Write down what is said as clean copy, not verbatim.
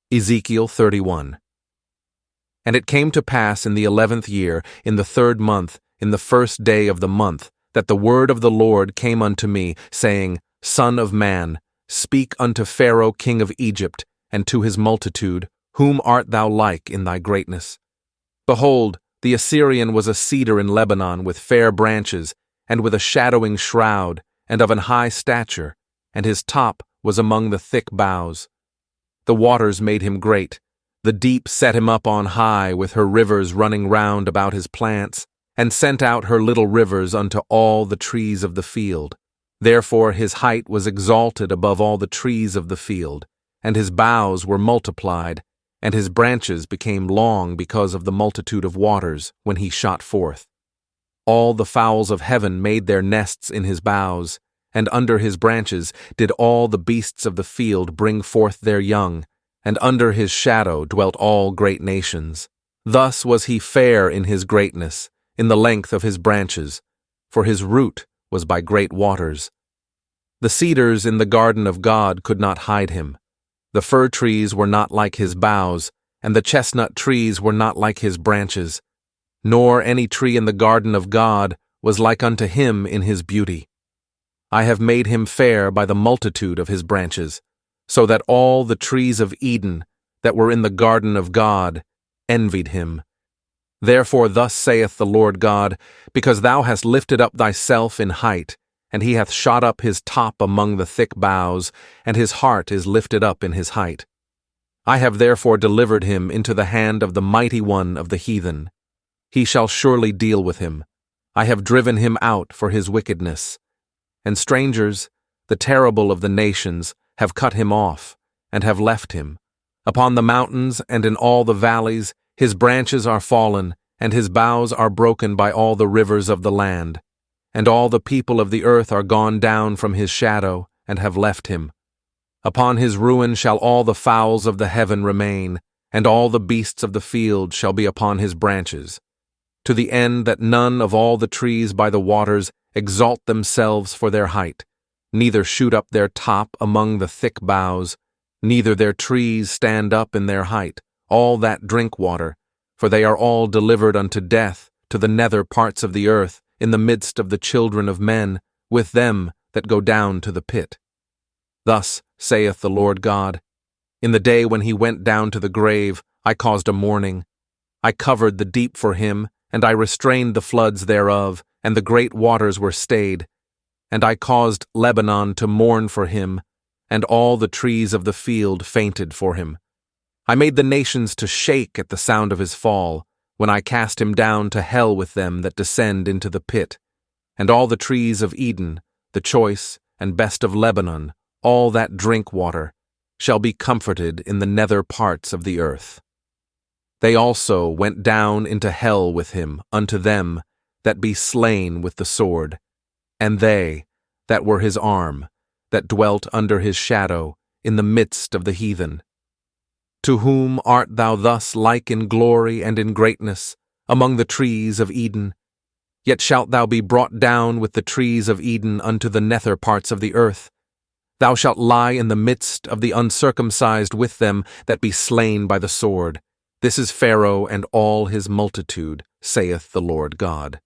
Ezekiel 31. And it came to pass in the 11th year, in the 3rd month, in the 1st day of the month, that the word of the Lord came unto me, saying, Son of man, speak unto Pharaoh king of Egypt, and to his multitude, whom art thou like in thy greatness? Behold, the Assyrian was a cedar in Lebanon with fair branches, and with a shadowing shroud, and of an high stature, and his top was among the thick boughs. The waters made him great, the deep set him up on high, with her rivers running round about his plants, and sent out her little rivers unto all the trees of the field. Therefore his height was exalted above all the trees of the field, and his boughs were multiplied, and his branches became long because of the multitude of waters when he shot forth. All the fowls of heaven made their nests in his boughs, and under his branches did all the beasts of the field bring forth their young, and under his shadow dwelt all great nations. Thus was he fair in his greatness, in the length of his branches, for his root was by great waters. The cedars in the garden of God could not hide him. The fir trees were not like his boughs, and the chestnut trees were not like his branches, nor any tree in the garden of God was like unto him in his beauty. I have made him fair by the multitude of his branches, so that all the trees of Eden that were in the garden of God envied him. Therefore thus saith the Lord God, because thou hast lifted up thyself in height, and he hath shot up his top among the thick boughs, and his heart is lifted up in his height. I have therefore delivered him into the hand of the mighty one of the heathen. He shall surely deal with him. I have driven him out for his wickedness. And strangers, the terrible of the nations, have cut him off, and have left him. Upon the mountains and in all the valleys his branches are fallen, and his boughs are broken by all the rivers of the land. And all the people of the earth are gone down from his shadow, and have left him. Upon his ruin shall all the fowls of the heaven remain, and all the beasts of the field shall be upon his branches, to the end that none of all the trees by the waters exalt themselves for their height, neither shoot up their top among the thick boughs, neither their trees stand up in their height, all that drink water, for they are all delivered unto death, to the nether parts of the earth, in the midst of the children of men, with them that go down to the pit. Thus saith the Lord God, in the day when he went down to the grave, I caused a mourning. I covered the deep for him, and I restrained the floods thereof, and the great waters were stayed. And I caused Lebanon to mourn for him, and all the trees of the field fainted for him. I made the nations to shake at the sound of his fall, when I cast him down to hell with them that descend into the pit. And all the trees of Eden, the choice and best of Lebanon, all that drink water, shall be comforted in the nether parts of the earth. They also went down into hell with him unto them that be slain with the sword, and they that were his arm, that dwelt under his shadow in the midst of the heathen. To whom art thou thus like in glory and in greatness among the trees of Eden? Yet shalt thou be brought down with the trees of Eden unto the nether parts of the earth. Thou shalt lie in the midst of the uncircumcised with them that be slain by the sword. This is Pharaoh and all his multitude, saith the Lord God.